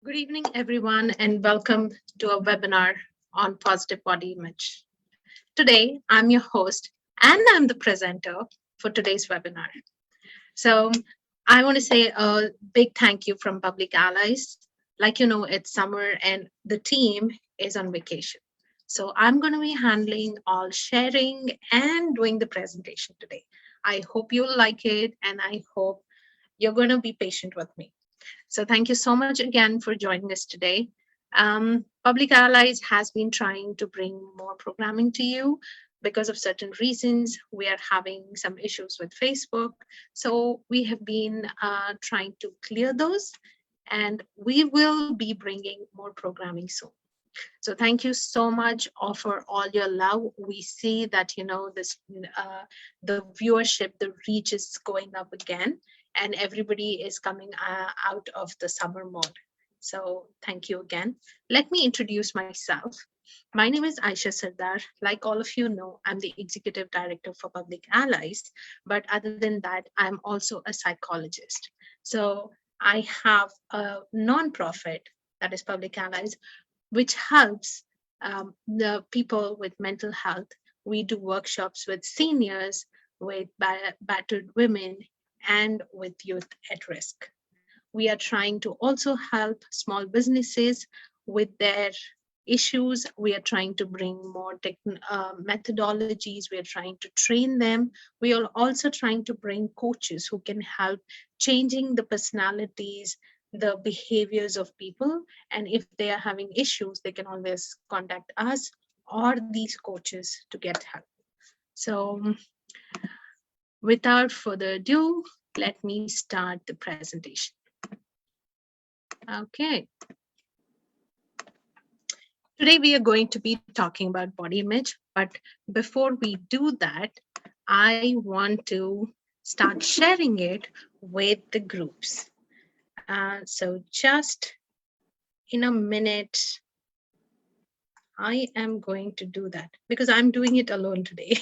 Good evening, everyone, and welcome to a webinar on positive body image. Today, I'm your host and I'm the presenter for today's webinar. So, I want to say a big thank you from Public Allies. Like you know, it's summer and the team is on vacation. So, I'm going to be handling all sharing and doing the presentation today. I hope you'll like it and I hope you're going to be patient with me. So thank you so much again for joining us today. Public Allies has been trying to bring more programming to you because of certain reasons. We are having some issues with Facebook. So we have been trying to clear those and we will be bringing more programming soon. So thank you so much for all your love. We see that this the viewership, the reach is going up again, and everybody is coming out of the summer mode. So thank you again. Let me introduce myself. My name is Ayesha Sardar. Like all of you know, I'm the executive director for Public Allies. But other than that, I'm also a psychologist. So I have a nonprofit that is Public Allies, which helps the people with mental health. We do workshops with seniors, with battered women, and with youth at risk. We are trying to also help small businesses with their issues. We are trying to bring more methodologies. We are trying to train them. We are also trying to bring coaches who can help changing the personalities, the behaviors of people. And if they are having issues, they can always contact us or these coaches to get help. So without further ado, let me start the presentation. Okay. Today we are going to be talking about body image, but before we do that, I want to start sharing it with the groups. So just in a minute, I am going to do that because I'm doing it alone today.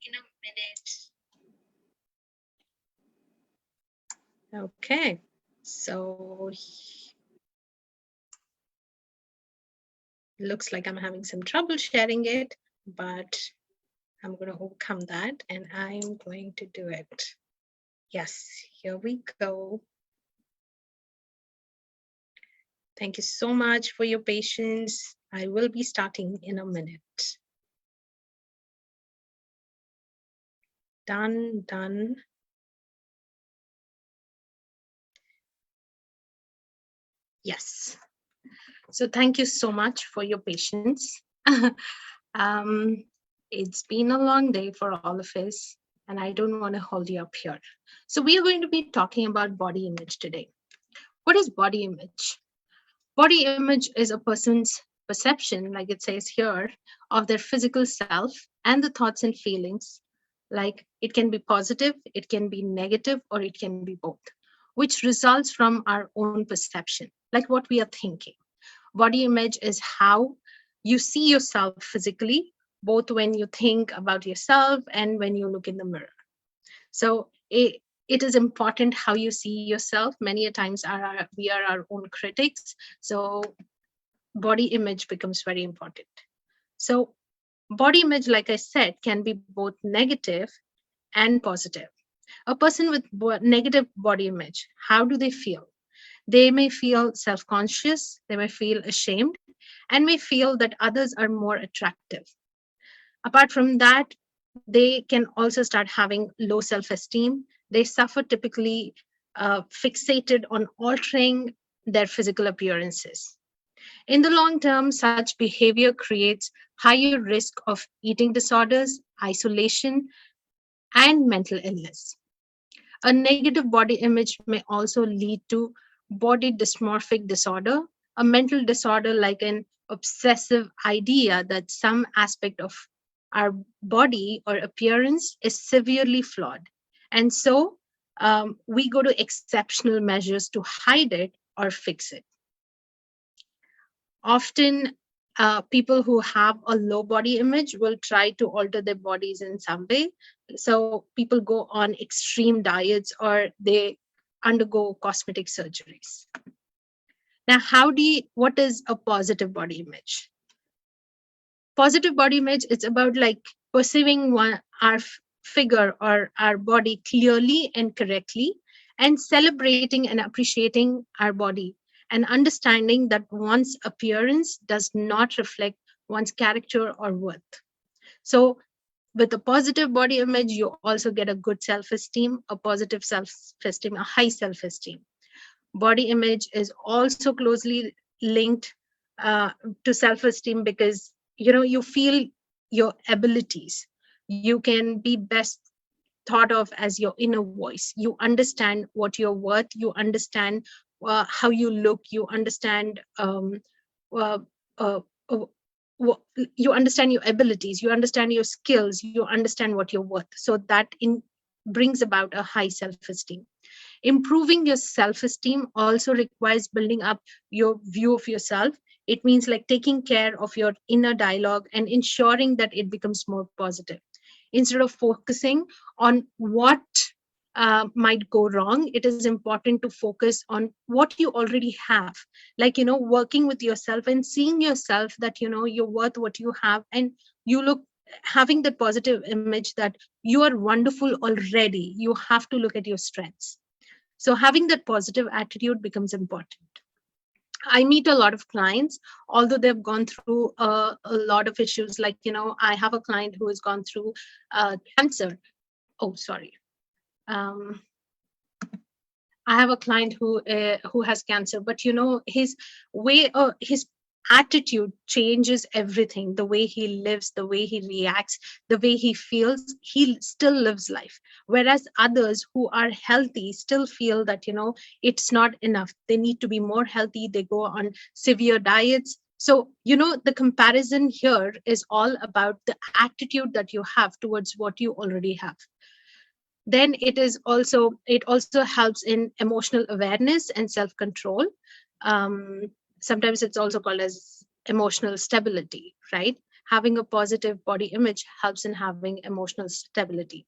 In a minute. Okay, so looks like I'm having some trouble sharing it, but I'm going to overcome that and I'm going to do it. Yes, here we go. Thank you so much for your patience. I will be starting in a minute. Done. Yes. So thank you so much for your patience. It's been a long day for all of us, and I don't want to hold you up here. So we are going to be talking about body image today. What is body image? Body image is a person's perception, like it says here, of their physical self and the thoughts and feelings. Like it can be positive, it can be negative, or it can be both, which results from our own perception, like what we are thinking. Body image is how you see yourself physically, both when you think about yourself and when you look in the mirror. So it is important how you see yourself. Many a times we are our own critics. So body image becomes very important. So body image, like I said, can be both negative and positive. A person with negative body image, how do they feel? They may feel self conscious, they may feel ashamed, and may feel that others are more attractive. Apart from that, they can also start having low self esteem. They suffer typically fixated on altering their physical appearances. In the long term, such behavior creates higher risk of eating disorders, isolation, and mental illness. A negative body image may also lead to body dysmorphic disorder, a mental disorder like an obsessive idea that some aspect of our body or appearance is severely flawed. And so we go to exceptional measures to hide it or fix it. Often, people who have a low body image will try to alter their bodies in some way. So people go on extreme diets or they undergo cosmetic surgeries. Now, what is a positive body image? Positive body image, it's about like perceiving our figure or our body clearly and correctly, and celebrating and appreciating our body, and understanding that one's appearance does not reflect one's character or worth. So with a positive body image, you also get a good self-esteem, a positive self-esteem, a high self-esteem. Body image is also closely linked to self-esteem, because you feel your abilities. You can be best thought of as your inner voice. You understand what you're worth. You understand how you look. You understand uh, uh, uh, you understand your abilities. You understand your skills. You understand what you're worth. So that brings about a high self-esteem. Improving your self-esteem also requires building up your view of yourself. It means like taking care of your inner dialogue and ensuring that it becomes more positive. Instead of focusing on what might go wrong, it is important to focus on what you already have. Like, working with yourself and seeing yourself that, you're worth what you have, and you look, having that positive image that you are wonderful already. You have to look at your strengths. So having that positive attitude becomes important. I meet a lot of clients, although they've gone through a lot of issues. Like, I have a client who has gone through cancer. Oh, sorry. Um, I have a client who has cancer, but his his attitude changes everything. The way he lives, the way he reacts, the way he feels, he still lives life. Whereas others who are healthy still feel that it's not enough. They need to be more healthy. They go on severe diets. So the comparison here is all about the attitude that you have towards what you already have. Then it also helps in emotional awareness and self-control. Sometimes it's also called as emotional stability, right? Having a positive body image helps in having emotional stability.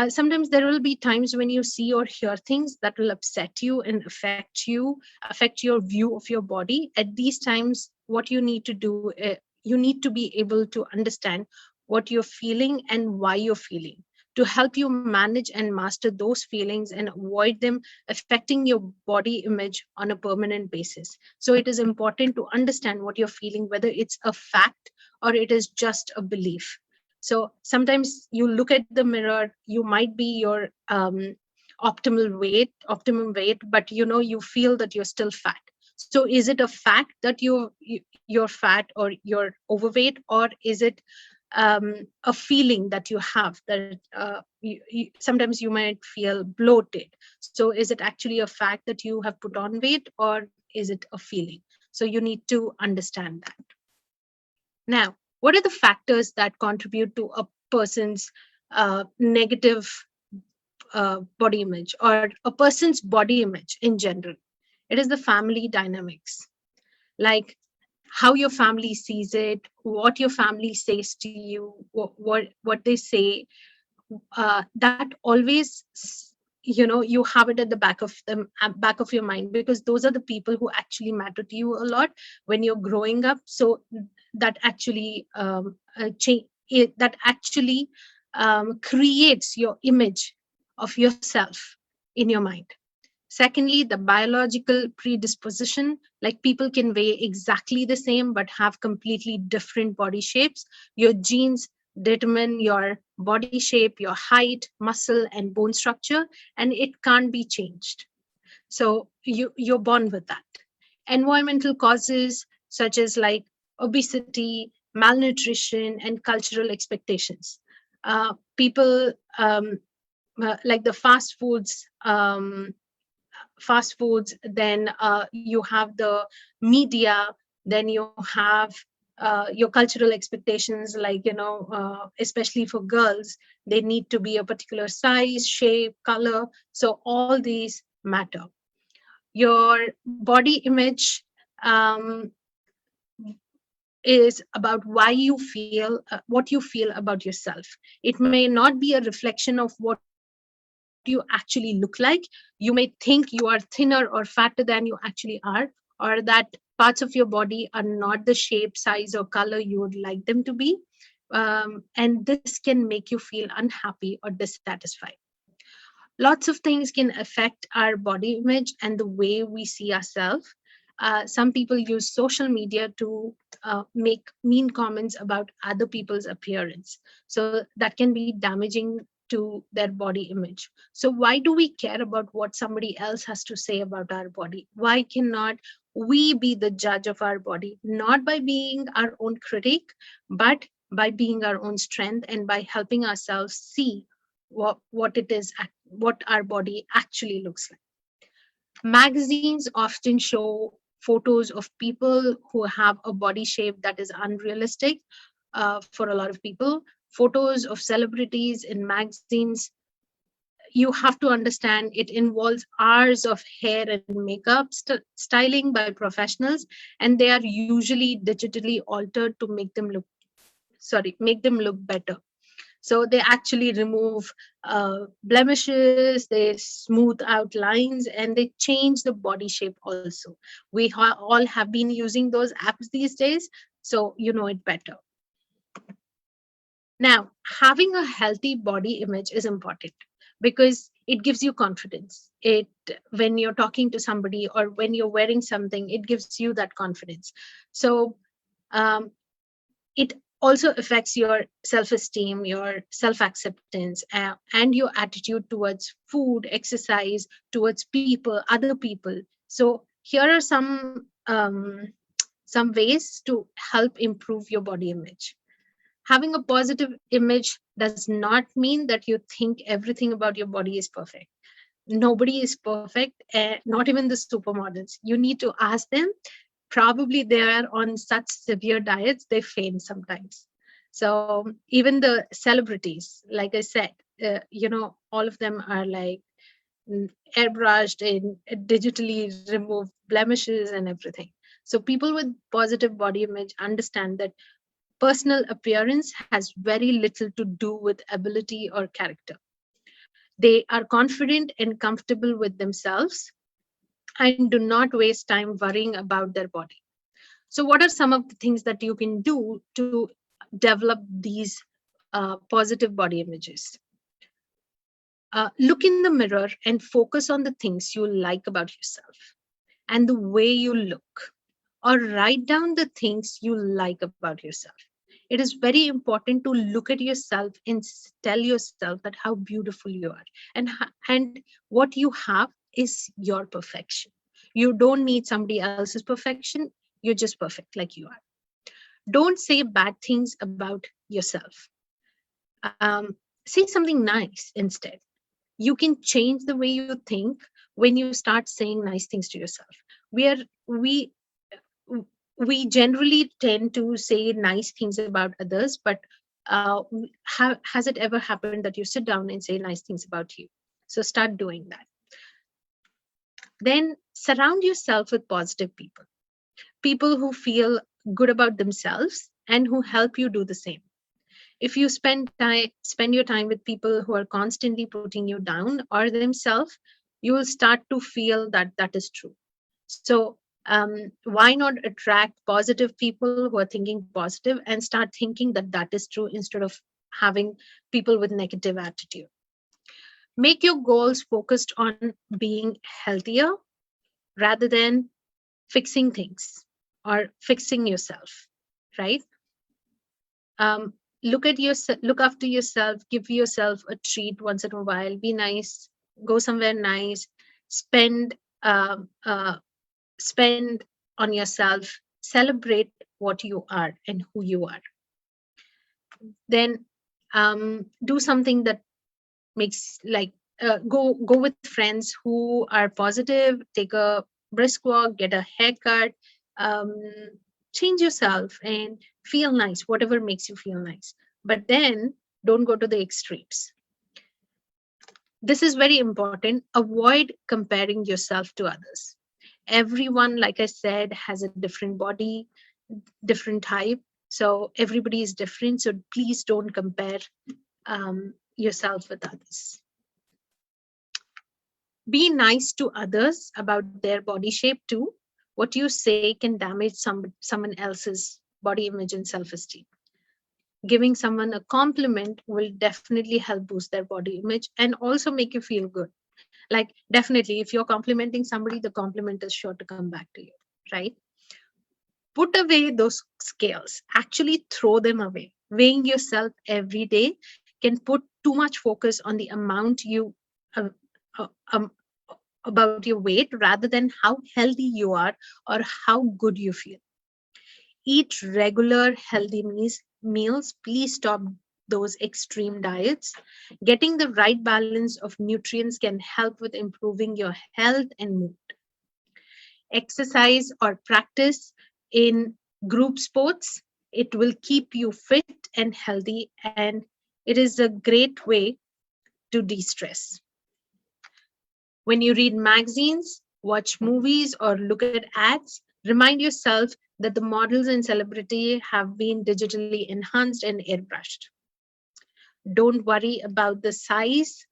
Sometimes there will be times when you see or hear things that will upset you and affect your view of your body. At these times, what you need to do, you need to be able to understand what you're feeling and why you're feeling, to help you manage and master those feelings and avoid them affecting your body image on a permanent basis. So it is important to understand what you're feeling, whether it's a fact or it is just a belief. So sometimes you look at the mirror, you might be your optimum weight, but you feel that you're still fat. So is it a fact that you're fat or you're overweight, or is it a feeling that you have that sometimes you might feel bloated? So is it actually a fact that you have put on weight, or is it a feeling? So you need to understand that. Now, what are the factors that contribute to a person's negative body image, or a person's body image in general? It is the family dynamics, like how your family sees it, what your family says to you, what they say. That always, you have it at the back of your mind, because those are the people who actually matter to you a lot when you're growing up. So that actually that actually creates your image of yourself in your mind. Secondly, the biological predisposition, like people can weigh exactly the same but have completely different body shapes. Your genes determine your body shape, your height, muscle, and bone structure, and it can't be changed. So you're born with that. Environmental causes such as like obesity, malnutrition, and cultural expectations. People like the fast foods, then you have the media, then you have your cultural expectations, like especially for girls, they need to be a particular size, shape, color. So all these matter. Your body image is about why you feel what you feel about yourself. It may not be a reflection of what you you actually look like. You may think you are thinner or fatter than you actually are, or that parts of your body are not the shape, size, or color you would like them to be. And this can make you feel unhappy or dissatisfied. Lots of things can affect our body image and the way we see ourselves. Some people use social media to make mean comments about other people's appearance. So that can be damaging to their body image. So, why do we care about what somebody else has to say about our body? Why cannot we be the judge of our body, not by being our own critic, but by being our own strength and by helping ourselves see what it is, what our body actually looks like. Magazines often show photos of people who have a body shape that is unrealistic for a lot of people. Photos of celebrities in magazines, you have to understand it involves hours of hair and makeup styling by professionals, and they are usually digitally altered to make them look better. So they actually remove blemishes, they smooth out lines, and they change the body shape also. We all have been using those apps these days, so you know it better. Now, having a healthy body image is important because it gives you confidence. It when you're talking to somebody or when you're wearing something, it gives you that confidence. So um, it also affects your self-esteem, your self-acceptance, and your attitude towards food, exercise, towards people, other people. So here are some ways to help improve your body image. Having a positive image does not mean that you think everything about your body is perfect. Nobody is perfect, not even the supermodels. You need to ask them. Probably they are on such severe diets they faint sometimes. So even the celebrities, like I said, all of them are like airbrushed and digitally removed blemishes and everything. So people with positive body image understand that personal appearance has very little to do with ability or character. They are confident and comfortable with themselves and do not waste time worrying about their body. So, what are some of the things that you can do to develop these positive body images? Look in the mirror and focus on the things you like about yourself and the way you look, or write down the things you like about yourself. It is very important to look at yourself and tell yourself that how beautiful you are, and what you have is your perfection. You don't need somebody else's perfection. You're just perfect like you are. Don't say bad things about yourself. um, Say something nice instead. You can change the way you think when you start saying nice things to yourself. We are we we generally tend to say nice things about others, but has it ever happened that you sit down and say nice things about you? So start doing that. Then surround yourself with positive people, people who feel good about themselves and who help you do the same. If you spend your time with people who are constantly putting you down or themselves, you will start to feel that that is true. So why not attract positive people who are thinking positive and start thinking that that is true instead of having people with negative attitude? Make your goals focused on being healthier rather than fixing things or fixing yourself, right? Look after yourself, give yourself a treat once in a while, be nice, go somewhere nice, spend spend on yourself, celebrate what you are and who you are. Then do something that makes like go with friends who are positive, take a brisk walk, get a haircut, um, change yourself and feel nice, whatever makes you feel nice. But then don't go to the extremes. This is very important. Avoid comparing yourself to others. Everyone, like I said, has a different body, different type. So everybody is different. So please don't compare yourself with others. Be nice to others about their body shape too. What you say can damage someone else's body image and self-esteem. Giving someone a compliment will definitely help boost their body image and also make you feel good. Like, definitely, if you're complimenting somebody, the compliment is sure to come back to you, right? Put away those scales, actually throw them away. Weighing yourself every day can put too much focus on the amount you uh, uh, um, about your weight rather than how healthy you are or how good you feel. Eat regular healthy meals. Please stop those extreme diets. Getting the right balance of nutrients can help with improving your health and mood. Exercise or practice in group sports. It will keep you fit and healthy, and it is a great way to de stress. When you read magazines, watch movies, or look at ads, remind yourself that the models and celebrity have been digitally enhanced and airbrushed. Don't worry about the size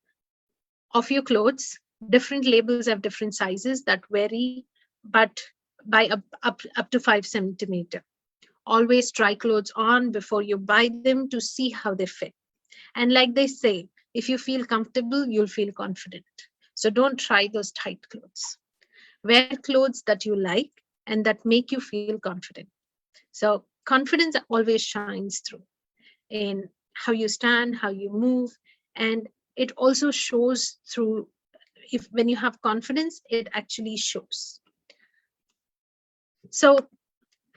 of your clothes. Different labels have different sizes that vary, but by up to 5 centimeter. Always try clothes on before you buy them to see how they fit. And like they say, if you feel comfortable, you'll feel confident. So don't try those tight clothes. Wear clothes that you like and that make you feel confident. So confidence always shines through in how you stand, how you move, and it also shows through. If when you have confidence, it actually shows. So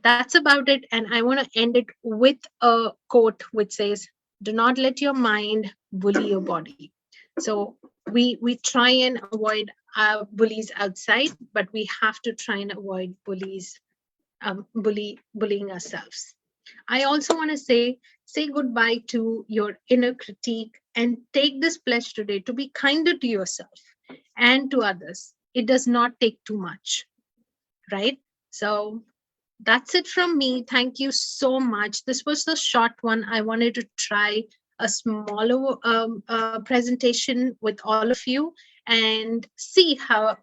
that's about it. And I want to end it with a quote which says, "Do not let your mind bully your body." So we try and avoid bullies outside, but we have to try and avoid bullying ourselves. I also want to say goodbye to your inner critique and take this pledge today to be kinder to yourself and to others. It does not take too much, right? So that's it from me. Thank you so much. This was the short one. I wanted to try a smaller presentation with all of you and see how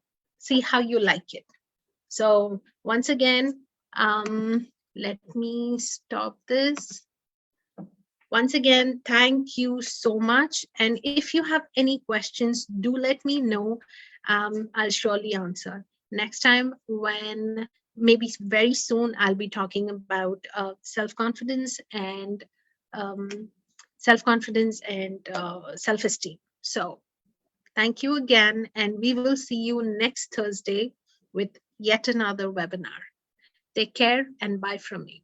you like it. So once again, let me stop this. Once again, thank you so much. And if you have any questions, do let me know. I'll surely answer. Next time, when maybe very soon, I'll be talking about um, self-confidence and self-esteem. So thank you again, and we will see you next Thursday with yet another webinar. Take care and bye from me.